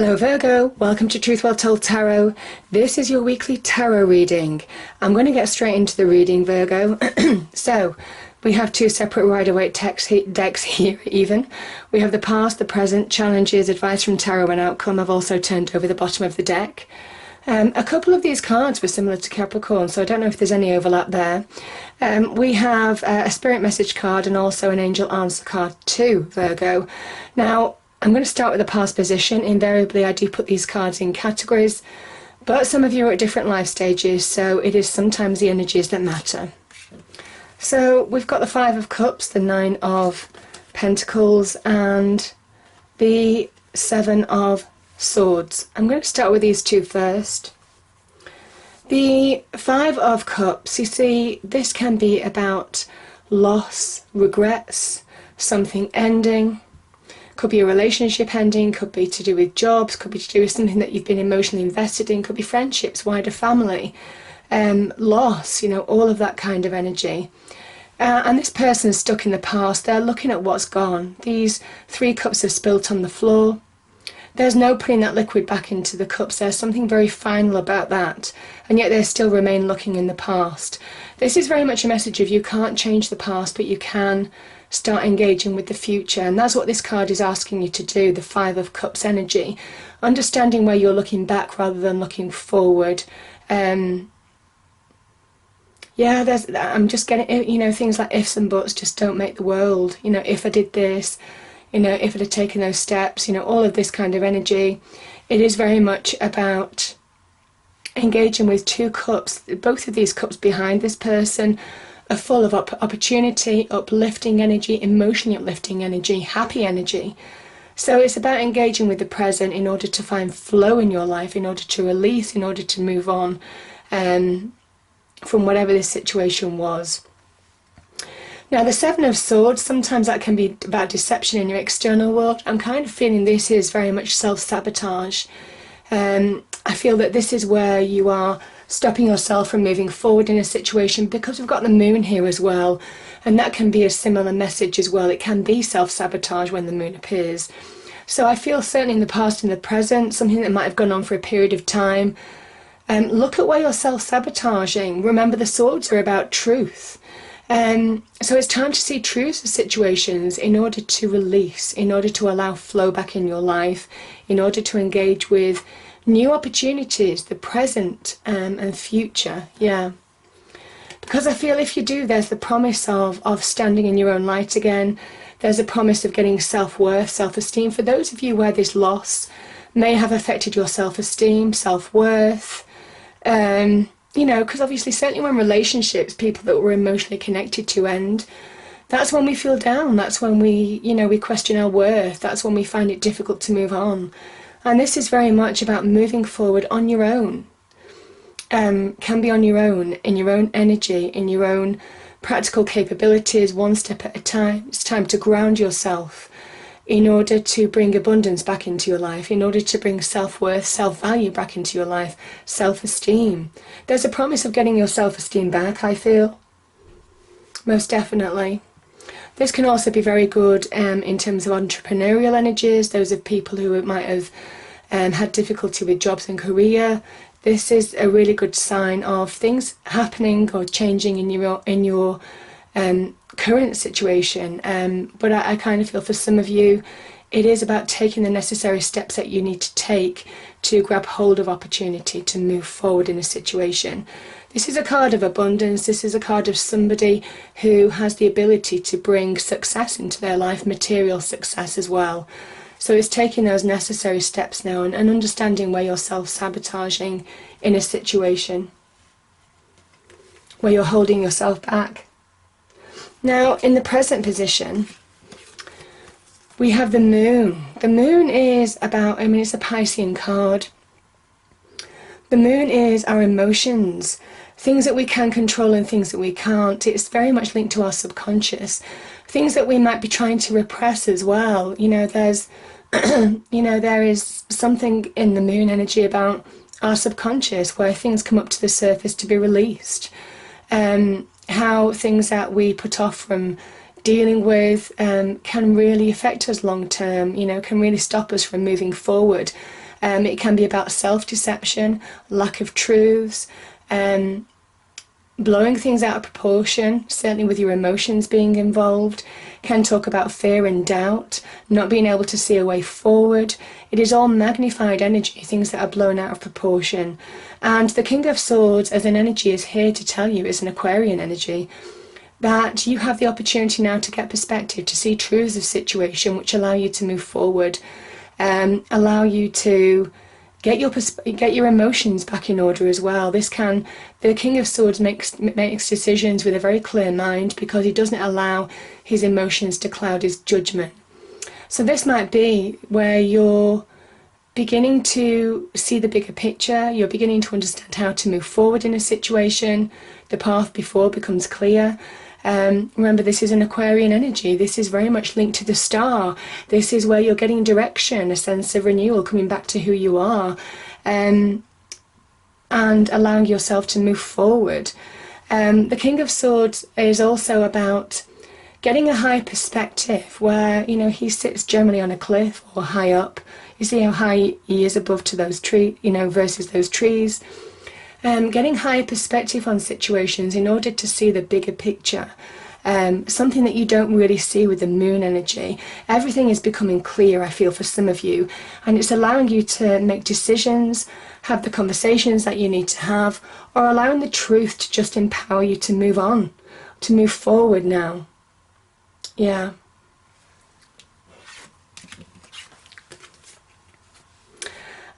Hello Virgo, welcome to Truth Well Told Tarot. This is your weekly tarot reading. I'm going to get straight into the reading, Virgo. So, we have two separate Rider-Waite decks here even. We have the past, the present, challenges, advice from tarot and outcome. I've also turned over the bottom of the deck. A couple of these cards were similar to Capricorn, so I don't know if there's any overlap there. We have a spirit message card and also an angel answer card too, Virgo. Now, I'm going to start with the past position. Invariably, I do put these cards in categories, but some of you are at different life stages, so it is sometimes the energies that matter. So we've got the Five of Cups, the Nine of Pentacles, and the Seven of Swords. I'm going to start with these two first. The Five of Cups, you see, this can be about loss, regrets, something ending. Could be a relationship ending, could be to do with jobs, could be to do with something that you've been emotionally invested in, could be friendships, wider family, loss, all of that kind of energy. And this person is stuck in the past. They're looking at what's gone. These three cups have spilt on the floor. There's no putting that liquid back into the cups. There's something very final about that. And yet they still remain looking in the past. This is very much a message of you can't change the past, but you can start engaging with the future. And that's what this card is asking you to do, the Five of Cups energy. Understanding where you're looking back rather than looking forward. I'm just getting, things like ifs and buts just don't make the world. If I did this, if I'd have taken those steps, all of this kind of energy. It is very much about engaging with two cups. Both of these cups behind this person are full of opportunity, uplifting energy, emotionally uplifting energy, happy energy. So it's about engaging with the present in order to find flow in your life, in order to release, in order to move on from whatever this situation was. Now the Seven of Swords, sometimes that can be about deception in your external world. I'm kind of feeling this is very much self-sabotage. I feel that this is where you are stopping yourself from moving forward in a situation, because we've got the moon here as well, and that can be a similar message as well. It can be self-sabotage when the moon appears. So I feel certainly in the past and the present, something that might have gone on for a period of time. Look at where you're self-sabotaging. Remember, the swords are about truth. So it's time to see truths of situations in order to release, in order to allow flow back in your life, in order to engage with new opportunities, the present and future. Because I feel if you do, there's the promise of standing in your own light again. There's a promise of getting self-worth, self-esteem. For those of you where this loss may have affected your self-esteem, self-worth, because obviously certainly when relationships, people that we're emotionally connected to end, that's when we feel down. That's when we question our worth. That's when we find it difficult to move on. And this is very much about moving forward on your own. Can be on your own, in your own energy, in your own practical capabilities, one step at a time. It's time to ground yourself in order to bring abundance back into your life, in order to bring self-worth, self-value back into your life, self-esteem. There's a promise of getting your self-esteem back, I feel. Most definitely. This can also be very good in terms of entrepreneurial energies, those of people who might have had difficulty with jobs and career. This is a really good sign of things happening or changing in your current situation. But I kind of feel for some of you, it is about taking the necessary steps that you need to take to grab hold of opportunity, to move forward in a situation. This is a card of abundance. This is a card of somebody who has the ability to bring success into their life, material success as well. So it's taking those necessary steps now and understanding where you're self-sabotaging in a situation, where you're holding yourself back. Now, in the present position, we have the moon. The moon is about, it's a Piscean card. The moon is our emotions, things that we can control and things that we can't. It's very much linked to our subconscious, things that we might be trying to repress as well. There's, there is something in the moon energy about our subconscious where things come up to the surface to be released. How things that we put off from dealing with can really affect us long term, can really stop us from moving forward. It can be about self-deception, lack of truths, blowing things out of proportion, certainly with your emotions being involved. Can talk about fear and doubt, not being able to see a way forward. It is all magnified energy, things that are blown out of proportion. And the King of Swords as an energy is here to tell you, it's an Aquarian energy, that you have the opportunity now to get perspective, to see truths of situation which allow you to move forward, allow you to get your emotions back in order as well. The King of Swords makes decisions with a very clear mind because he doesn't allow his emotions to cloud his judgment. So this might be where you're beginning to see the bigger picture, you're beginning to understand how to move forward in a situation, the path before becomes clear. Remember, this is an Aquarian energy. This is very much linked to the star. This is where you're getting direction, a sense of renewal, coming back to who you are, and allowing yourself to move forward. The King of Swords is also about getting a high perspective where, he sits generally on a cliff or high up. You see how high he is above to those trees, versus those trees. Getting higher perspective on situations in order to see the bigger picture. Something that you don't really see with the moon energy. Everything is becoming clear, I feel, for some of you, and it's allowing you to make decisions, have the conversations that you need to have, or allowing the truth to just empower you to move on, to move forward now. Yeah.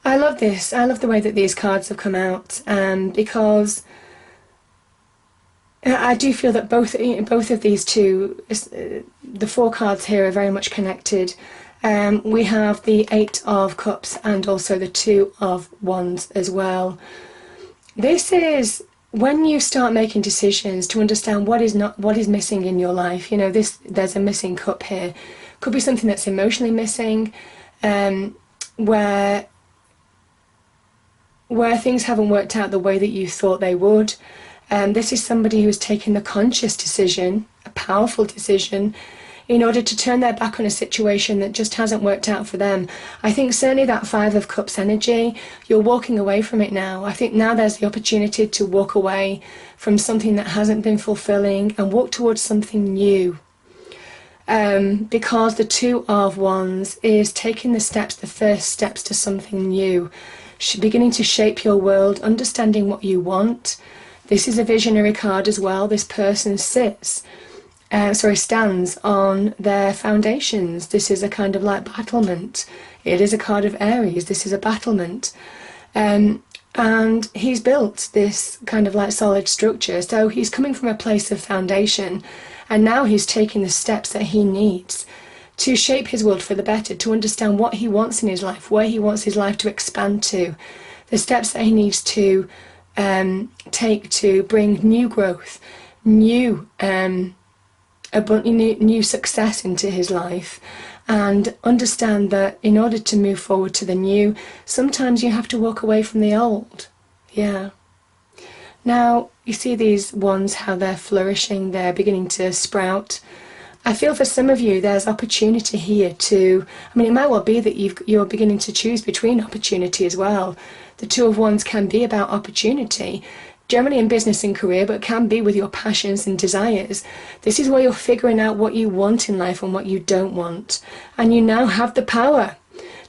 I love this. I love the way that these cards have come out, because I do feel that both of these two, the four cards here, are very much connected. We have the Eight of Cups and also the Two of Wands as well. This is when you start making decisions to understand what is missing in your life. There's a missing cup here. Could be something that's emotionally missing, where things haven't worked out the way that you thought they would. This is somebody who's taken the conscious decision, a powerful decision, in order to turn their back on a situation that just hasn't worked out for them. I think certainly that Five of Cups energy, you're walking away from it now. I think now there's the opportunity to walk away from something that hasn't been fulfilling and walk towards something new. Because the Two of Wands is taking the first steps to something new, beginning to shape your world, understanding what you want. This is a visionary card as well. This person stands on their foundations. This is a kind of like battlement. It is a card of Aries. This is a battlement. And he's built this kind of like solid structure. So he's coming from a place of foundation, and now he's taking the steps that he needs to shape his world for the better, to understand what he wants in his life, where he wants his life to expand to, the steps that he needs to take to bring new growth, new success into his life, and understand that in order to move forward to the new, sometimes you have to walk away from the old. Yeah. Now, you see these wands, how they're flourishing, they're beginning to sprout. I feel for some of you there's opportunity here to, it might well be that you're beginning to choose between opportunity as well. The Two of Wands can be about opportunity, generally in business and career, but can be with your passions and desires. This is where you're figuring out what you want in life and what you don't want. And you now have the power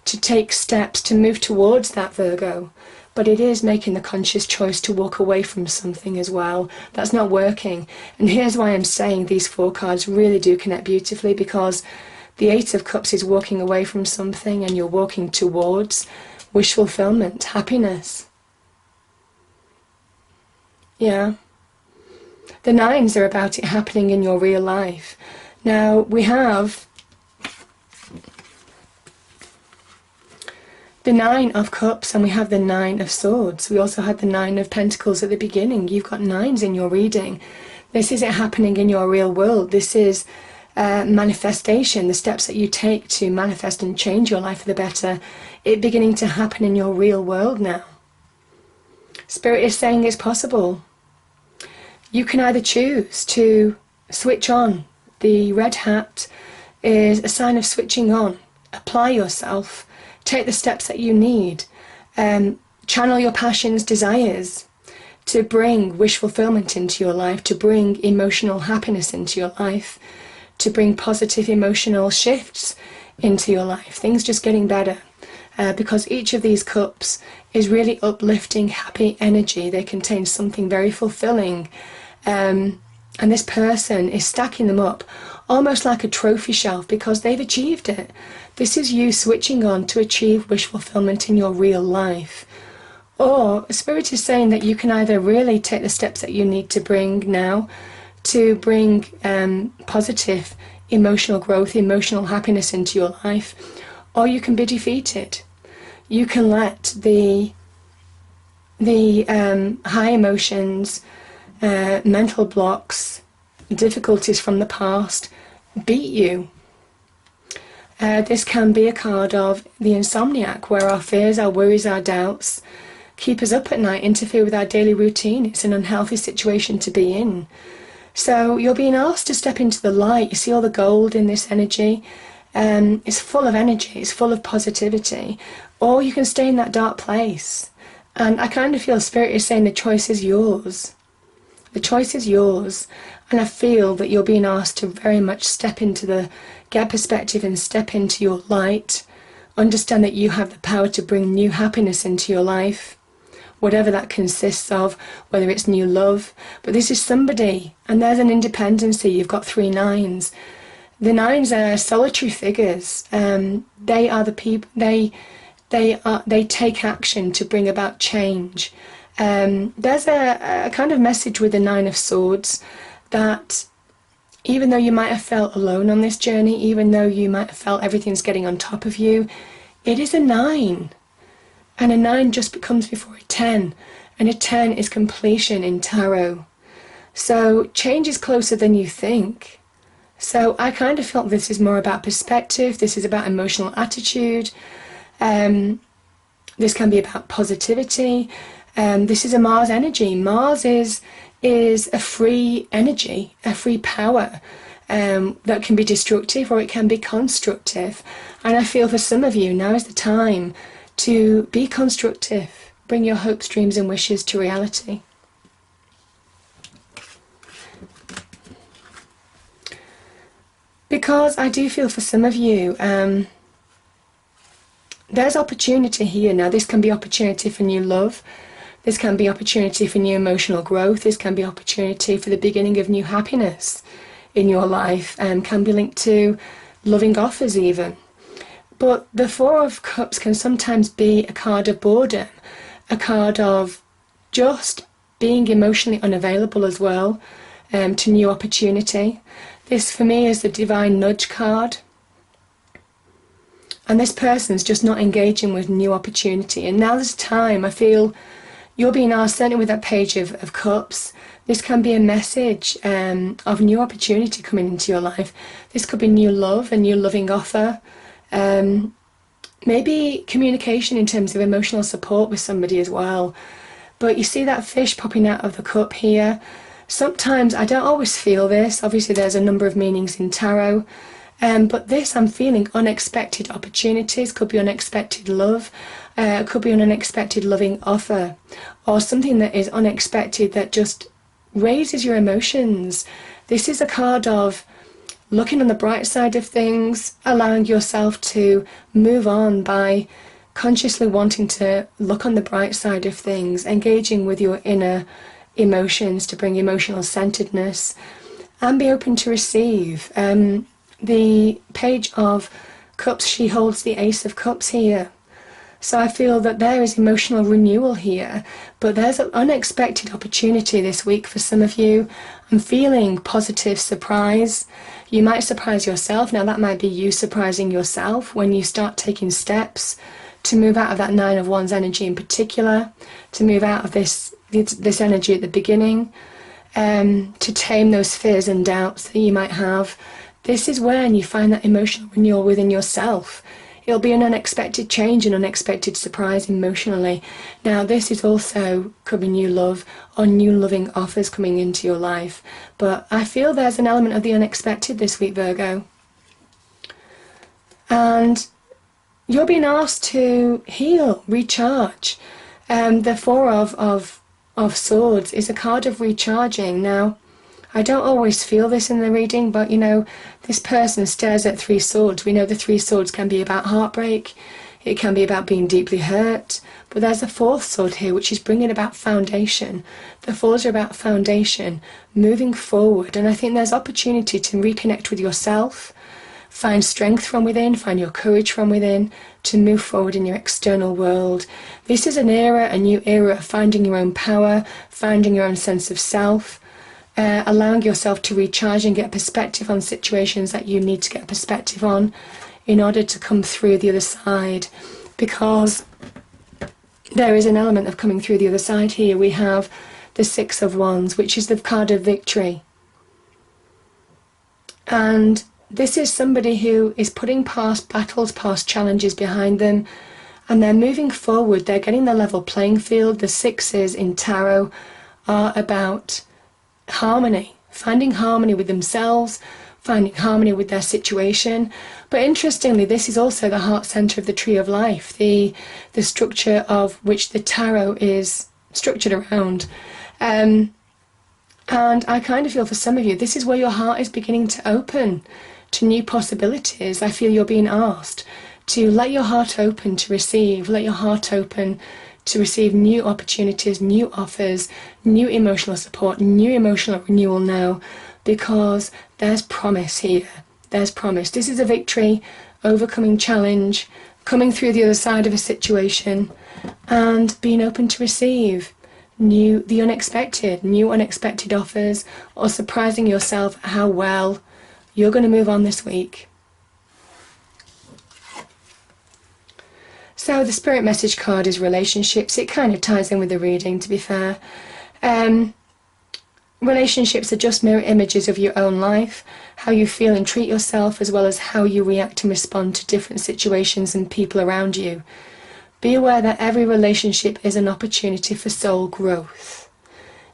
to take steps to move towards that, Virgo. But it is making the conscious choice to walk away from something as well that's not working. And here's why I'm saying these four cards really do connect beautifully, because the Eight of Cups is walking away from something and you're walking towards wish fulfillment, happiness. Yeah. The Nines are about it happening in your real life. Now we have the Nine of Cups and we have the Nine of Swords. We also had the Nine of Pentacles at the beginning. You've got nines in your reading. This isn't happening in your real world. This is manifestation, the steps that you take to manifest and change your life for the better. It beginning to happen in your real world now. Spirit is saying it's possible. You can either choose to switch on. The red hat is a sign of switching on. Apply yourself. take the steps that you need. Channel your passions, desires to bring wish fulfillment into your life, to bring emotional happiness into your life, to bring positive emotional shifts into your life. Things just getting better. Because each of these cups is really uplifting, happy energy. They contain something very fulfilling. And this person is stacking them up almost like a trophy shelf because they've achieved it. This is you switching on to achieve wish fulfillment in your real life. Or Spirit is saying that you can either really take the steps that you need to bring now to bring positive emotional growth, emotional happiness into your life, or you can be defeated. You can let the high emotions, mental blocks, difficulties from the past beat you. This can be a card of the insomniac, where our fears, our worries, our doubts keep us up at night, interfere with our daily routine. It's an unhealthy situation to be in. So you're being asked to step into the light. You see all the gold in this energy. It's full of energy, it's full of positivity. Or you can stay in that dark place. And I kind of feel Spirit is saying the choice is yours. The choice is yours. And I feel that you're being asked to very much get perspective and step into your light. Understand that you have the power to bring new happiness into your life, whatever that consists of, whether it's new love. But this is somebody, and there's an independency. You've got 3 9s. The 9s are solitary figures. They are the people. They take action to bring about change. There's a kind of message with the 9 of Swords that even though you might have felt alone on this journey, even though you might have felt everything's getting on top of you, it is a 9. And a 9 just comes before a 10. And a 10 is completion in tarot. So change is closer than you think. So I kind of felt this is more about perspective. This is about emotional attitude. This can be about positivity. This is a Mars energy. Mars is a free energy, a free power that can be destructive or it can be constructive. And I feel for some of you, now is the time to be constructive. Bring your hopes, dreams and wishes to reality. Because I do feel for some of you, there's opportunity here. Now this can be opportunity for new love. This can be opportunity for new emotional growth. This can be opportunity for the beginning of new happiness in your life, and can be linked to loving offers even. But the 4 of Cups can sometimes be a card of boredom, a card of just being emotionally unavailable as well to new opportunity. This for me is the Divine Nudge card. And this person's just not engaging with new opportunity. And now there's time, I feel you're being asked, certainly with that Page of Cups, this can be a message of new opportunity coming into your life. This could be new love, a new loving offer. Maybe communication in terms of emotional support with somebody as well. But you see that fish popping out of the cup here. Sometimes, I don't always feel this. Obviously there's a number of meanings in tarot. But this, I'm feeling unexpected opportunities. Could be unexpected love. Could be an unexpected loving offer. Or something that is unexpected that just raises your emotions. This is a card of looking on the bright side of things, allowing yourself to move on by consciously wanting to look on the bright side of things, engaging with your inner emotions to bring emotional centeredness, and be open to receive. The Page of Cups, she holds the Ace of Cups here. So I feel that there is emotional renewal here, but there's an unexpected opportunity this week for some of you. I'm feeling positive surprise. You might surprise yourself. Now that might be you surprising yourself when you start taking steps to move out of that 9 of Wands energy in particular, to move out of this energy at the beginning, to tame those fears and doubts that you might have. This is when you find that emotional renewal within yourself. It'll be an unexpected change, an unexpected surprise emotionally. Now this is also, could be new love or new loving offers coming into your life. But I feel there's an element of the unexpected this week, Virgo. And you're being asked to heal, recharge. The Four of Swords is a card of recharging. Now, I don't always feel this in the reading, but you know, this person stares at three swords. We know the three swords can be about heartbreak, it can be about being deeply hurt, but there's a fourth sword here which is bringing about foundation. The fours are about foundation, moving forward, and I think there's opportunity to reconnect with yourself, find strength from within, find your courage from within, to move forward in your external world. This is an era, a new era of finding your own power, finding your own sense of self, allowing yourself to recharge and get perspective on situations that you need to get perspective on in order to come through the other side, because there is an element of coming through the other side here. We have the Six of Wands, which is the card of victory. And this is somebody who is putting past battles, past challenges behind them, and they're moving forward. They're getting the level playing field. The sixes in tarot are about harmony, finding harmony with themselves, finding harmony with their situation. But interestingly, this is also the heart center of the tree of life, the structure of which the tarot is structured around. And I kind of feel for some of you, this is where your heart is beginning to open to new possibilities. I feel you're being asked to let your heart open to receive, let your heart open to receive new opportunities, new offers, new emotional support, new emotional renewal now, because there's promise here. There's promise. This is a victory, overcoming challenge, coming through the other side of a situation, and being open to receive new unexpected offers, or surprising yourself how well you're going to move on this week. So the spirit message card is relationships. It kind of ties in with the reading, to be fair. Relationships are just mirror images of your own life, how you feel and treat yourself, as well as how you react and respond to different situations and people around you. Be aware that every relationship is an opportunity for soul growth.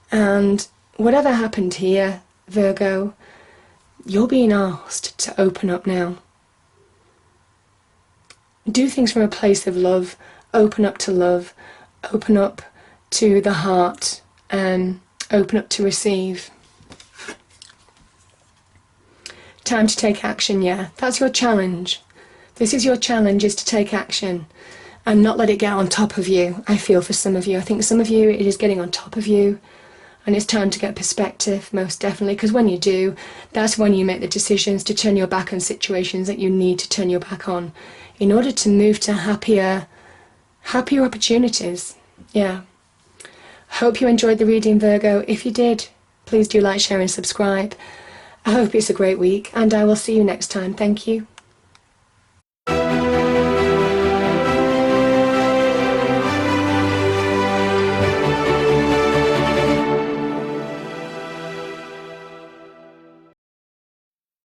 And whatever happened here, Virgo, you're being asked to open up now. Do things from a place of love, open up to love, open up to the heart, and open up to receive. Time to take action, yeah. That's your challenge. This is your challenge, is to take action and not let it get on top of you. I feel for some of you. I think some of you, it is getting on top of you, and it's time to get perspective, most definitely, because when you do, that's when you make the decisions to turn your back on situations that you need to turn your back on in order to move to happier opportunities. Yeah. Hope you enjoyed the reading, Virgo. If you did, please do like, share and subscribe. I hope it's a great week, and I will see you next time. Thank you.